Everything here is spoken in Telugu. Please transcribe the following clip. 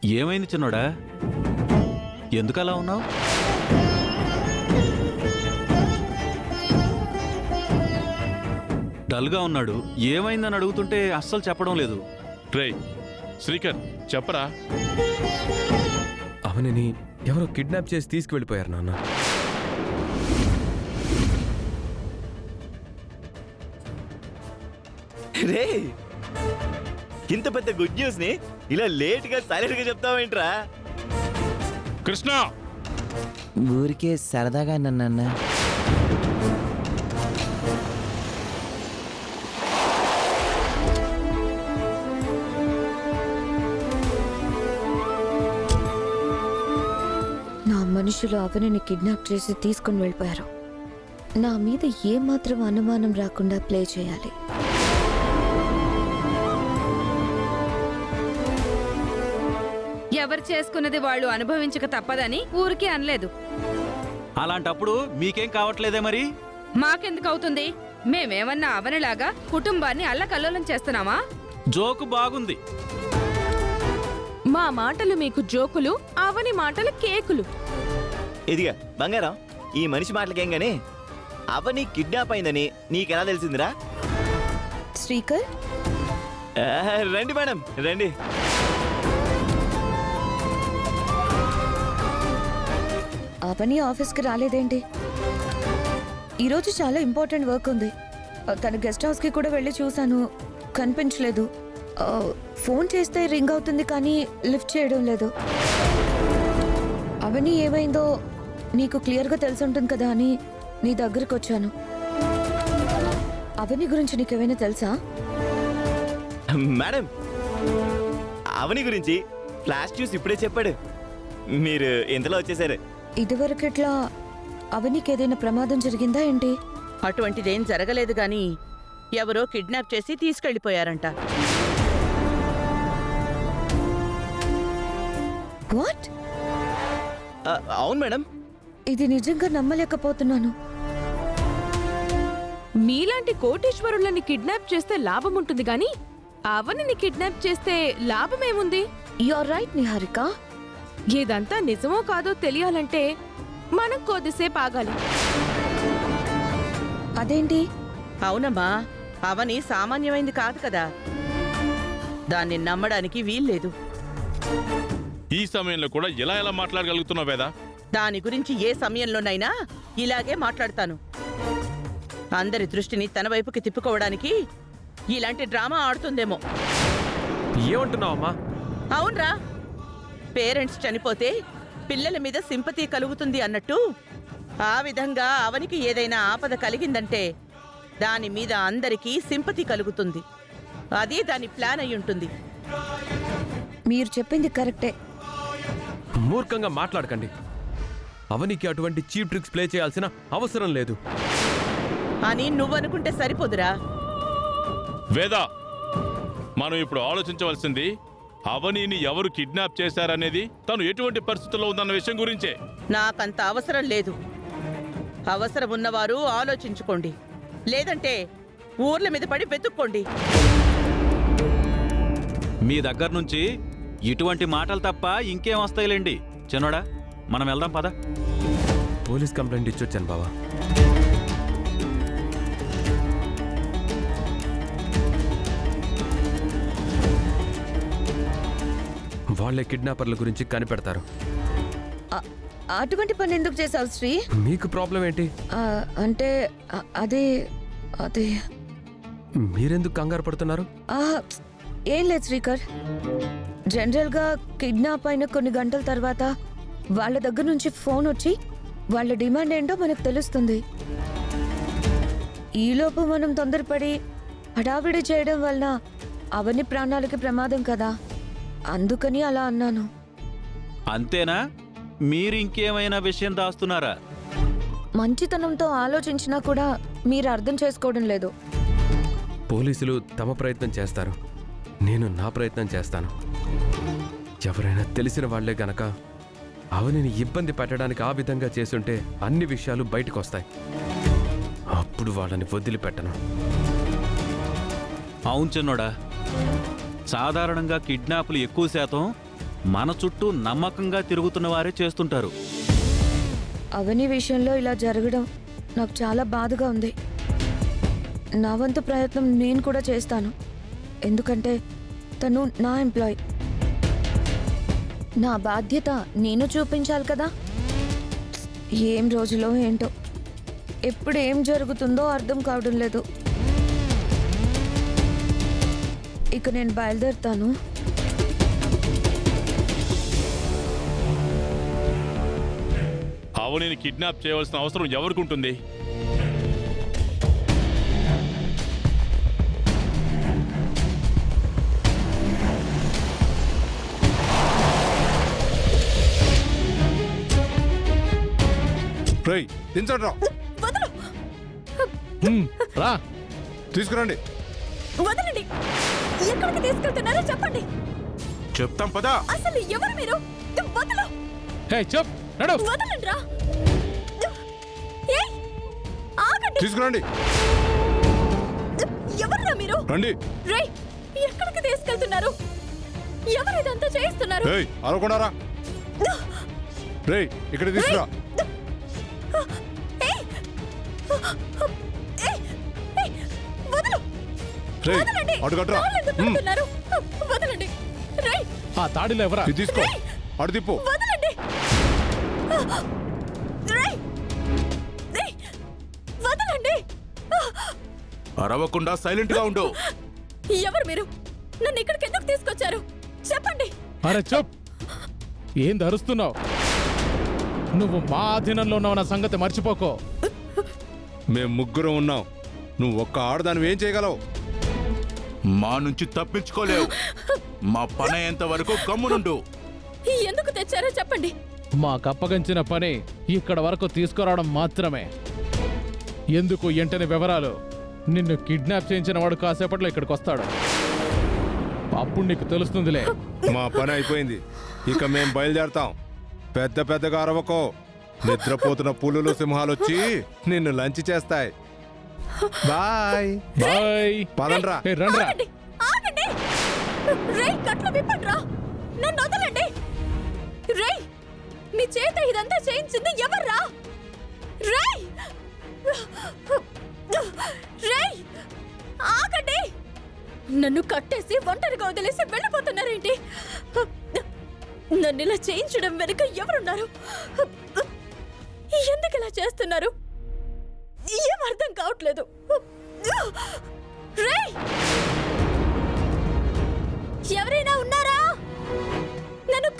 ఏమైంది చిన్నోడా? ఎందుకలా ఉన్నావు? డల్గా ఉన్నాడు. ఏమైందని అడుగుతుంటే అస్సలు చెప్పడం లేదు. రేయ్ శ్రీకర్ చెప్పరా. అవనిని ఎవరో కిడ్నాప్ చేసి తీసుకువెళ్ళిపోయారు నాన్న. రే ఇంత పెద్ద గుడ్ న్యూస్ ని ఇలా లేట్ గా సైలెంట్ గా చెప్తావేంట్రా? కృష్ణ ఊరికే సరదాగా నన్న. నా మనుషులు అవనిని కిడ్నాప్ చేసి తీసుకుని వెళ్ళిపోయారు. నా మీద ఏమాత్రం అనుమానం రాకుండా ప్లే చేయాలి. ఎవరు చేసుకున్నది వాళ్ళు అనుభవించక తప్పదని ఊరికే అనలేదు. అలాంటప్పుడు మీకేం కావట్లేదే మరి? మాకెందుకు అవుతుంది? మేమేమన్నా అవనిలాగా కుటుంబాన్ని అల్లకల్లోలం చేస్తున్నామా? జోకు బాగుంది. మా మాటలు మీకు జోకులు, అవని మాటలు కేకులు. ఇదిగా బంగారం, ఈ మనిషి మాటలకేం గానీ అవని కిడ్నాప్ అయిందని నీకెలా తెలిసిందిరా? శ్రీకర్, రండి మేడం రండి. అవని ఆఫీస్కి రాలేదేంటి? ఈరోజు చాలా ఇంపార్టెంట్ వర్క్ ఉంది. తన గెస్ట్ హౌస్కి కూడా వెళ్ళి చూశాను, కనిపించలేదు. ఫోన్ చేస్తే రింగ్ అవుతుంది కానీ లిఫ్ట్ చేయడం లేదు. అవని ఏమైందో నీకు క్లియర్గా తెలిసి ఉంటుంది కదా అని నీ దగ్గరకు వచ్చాను. అవని గురించి నీకేమైనా తెలుసా? మేడం అవని గురించి ఫ్లాష్ చూసి ఇప్పుడే చెప్పాడు. మీరు ఇంతలో వచ్చేసారు. ఇదివరకు ఇట్లా అవనికి ఏదైనా ప్రమాదం జరిగిందా ఏంటి? అటువంటిదేం జరగలేదు గాని ఎవరో కిడ్నాప్ చేసి తీసుకెళ్లిపోయారంట. వాట్? అవును మేడం. ఇది నిజంగా నమ్మలేకపోతున్నాను. మీలాంటి కోటీశ్వరులని కిడ్నాప్ చేస్తే లాభం ఉంటుంది గాని అవనిని కిడ్నాప్ చేస్తే లాభమేముంది? You are right Niharika. ఇదంతా నిజమో కాదో తెలియాలంటే మనం కొద్దిసేపు ఆగాలి. అదేంటి? అవునమ్మా, అవని సామాన్యమైంది కాదు కదా, దాన్ని నమ్మడానికి వీల్లేదు. ఈ సమయంలో కూడా ఎలా మాట్లాడగలుగుతున్నావు వేదా? దాని గురించి ఏ సమయంలోనైనా ఇలాగే మాట్లాడతాను. అందరి దృష్టిని తన వైపుకి తిప్పుకోవడానికి ఇలాంటి డ్రామా ఆడుతుందేమో. ఏమంటున్నావమ్మా? అవునరా, పేరెంట్స్ చనిపోతే పిల్లల మీద సింపతి కలుగుతుంది అన్నట్టు ఆ విధంగా అవనికి ఏదైనా ఆపద కలిగిందంటే దాని మీద అందరికీ సింపతి కలుగుతుంది. అదే దాని ప్లాన్ అయి ఉంటుంది. మీరు చెప్పింది కరెక్టే. మూర్ఖంగా మాట్లాడకండి. అవనికి అటువంటి చీప్ ట్రిక్స్ ప్లే చేయాల్సిన అవసరం లేదు అని నువ్వనుకుంటే సరిపోదురా. వేదా, మనం ఇప్పుడు ఆలోచించవలసింది అవనిని ఎవరు కిడ్నాప్ చేశారనేది, తను ఎటువంటి పరిస్థితుల్లో ఉందన్న విషయం గురించే. నాకంత అవసరం లేదు. అవసరం ఉన్నవారు ఆలోచించుకోండి, లేదంటే ఊర్ల మీద పడి వెతుక్కోండి. మీ దగ్గర నుంచి ఇటువంటి మాటలు తప్ప ఇంకేం వస్తాయిలేండి. చిన్నోడా, మనం వెళ్దాం పద. పోలీస్ కంప్లైంట్ ఇచ్చొచ్చాను బావా. వాళ్ళే కిడ్నాపర్ల గురించి కనిపెడతారు. అటువంటి పని ఎందుకు చేసావు శ్రీ? మీకు ప్రాబ్లం ఏంటి? అంటే అదే అదే మీరెందుకు కంగారు పడుతున్నారు? ఏం లేదు శ్రీకర్. జనరల్గా కిడ్నాప్ అయిన కొన్ని గంటల తర్వాత వాళ్ళ దగ్గర నుంచి ఫోన్ వచ్చి వాళ్ళ డిమాండ్ ఏంటో మనకు తెలుస్తుంది. ఈలోపు మనం తొందరపడి హడావిడి చేయడం వలన అవని ప్రాణాలకి ప్రమాదం కదా, అందుకని అలా అన్నాను. అంతేనా? మీరు ఇంకేమైనా విషయం దాస్తున్నారా? మంచితనంతో ఆలోచించినా కూడా మీరు అర్థం చేసుకోవడం లేదు. పోలీసులు తమ ప్రయత్నం చేస్తారు, నేను నా ప్రయత్నం చేస్తాను. ఎవరైనా తెలిసిన వాళ్లే గనక అవనిని ఇబ్బంది పెట్టడానికి ఆ విధంగా చేసుంటే అన్ని విషయాలు బయటకు వస్తాయి. అప్పుడు వాళ్ళని వదిలిపెట్టను. అవును చిన్నోడా, సాధారణంగా కిడ్నాపులు ఎక్కువ శాతం మన చుట్టూ నమ్మకంగా తిరుగుతున్న వారే చేస్తుంటారు. అవని విషయంలో ఇలా జరగడం నాకు చాలా బాధగా ఉంది. నా వంతు ప్రయత్నం నేను కూడా చేస్తాను. ఎందుకంటే తను నా ఎంప్లాయ్. నా బాధ్యత నేను చూపించాలి కదా. ఏం రోజులో ఏంటో, ఎప్పుడు ఏం జరుగుతుందో అర్థం కావడం లేదు. ఇక నేను బయలుదేరుతాను. అవనిని కిడ్నాప్ చేయవలసిన అవసరం ఎవరికి ఉంటుంది? దించండి రా. రా తీసుకురండి. వదలండి. ఎక్కడికి తీసుకెళ్తున్నారో చెప్పండి. చెప్తాం పదా. అసలు ఎవరు మీరు? వదలు. హే చెప్ నడు. వదలండి రా. ఏయ్, ఆగండి. తీసుకురండి. ఎవరురా మీరు? రండి. రేయ్, ఎక్కడికి తీసుకెళ్తున్నారు? ఎవరు ఇదంతా చేయిస్తున్నారు? ఏయ్, అరవకుండా రా. రేయ్, ఇక్కడ తీసుకురా. ఏయ్, ఏయ్, ఏయ్, వదలు. రేయ్, వదలండి. అటు కట్టురా. కాళ్ళు ఎందుకు పడుతున్నారు? వదలండి. రేయ్, ఆ తాడిలో ఎవరా? ఇది తీసుకో. అటు తిప్పు. వదలండి. రేయ్, రేయ్, వదలండి. అరవకుండా సైలెంట్ గా ఉండు. ఎవరు మీరు? నన్ను ఇక్కడికి ఎందుకు తీసుకొచ్చారు? చెప్పండి. అరే చెప్. ఏం ధరుస్తున్నావు? నువ్వు మా ఆధీనంలో ఉన్నావు నా సంగతి మర్చిపోకో. మేం ముగ్గురం ఉన్నాం. నువ్వు ఒక్క ఆడదాన్ని ఏం చేయగలవు? మా నుంచి తప్పించుకోలేవు. మా పని అయ్యేంత వరకు గమ్మునుండు. ఎందుకు తెచ్చారో చెప్పండి. మాకప్పగించిన పని ఇక్కడ వరకు తీసుకురావడం మాత్రమే. ఎందుకు ఎంటనే వివరాలు. నిన్ను కిడ్నాప్ చేయించిన వాడు కాసేపట్లో ఇక్కడికి వస్తాడు. అప్పుడు నీకు తెలుస్తుందిలే. మా పని అయిపోయింది. ఇక మేం బయలుదేరతాం. పెద్ద పెద్దగా అరవకో. నిద్రపోతున్న పులులు సింహాలు వచ్చి నిన్ను లంచ్ చేస్తాయి. Bye bye. పదండ్రా. ఏ రండ్రా. ఆగండి, ఆగండి. రేయ్, కట్లు విప్పండ్రా. నన్ను వదలండి. రేయ్, మీ చేత ఇదంతా చేయించింది ఎవర్రా? రేయ్, రేయ్, ఆగండి. నన్ను కట్టేసి ఒంటరిగా వదిలేసి వెళ్ళిపోతున్నారేంటి? నన్ను ఇలా చేయించడం వెనుక ఎవరున్నారు? ఎందుకు ఇలా చేస్తున్నారు? ఏం అర్థం కావట్లేదు. రేయ్, ఎవరైనా ఉన్నారా? నన్ను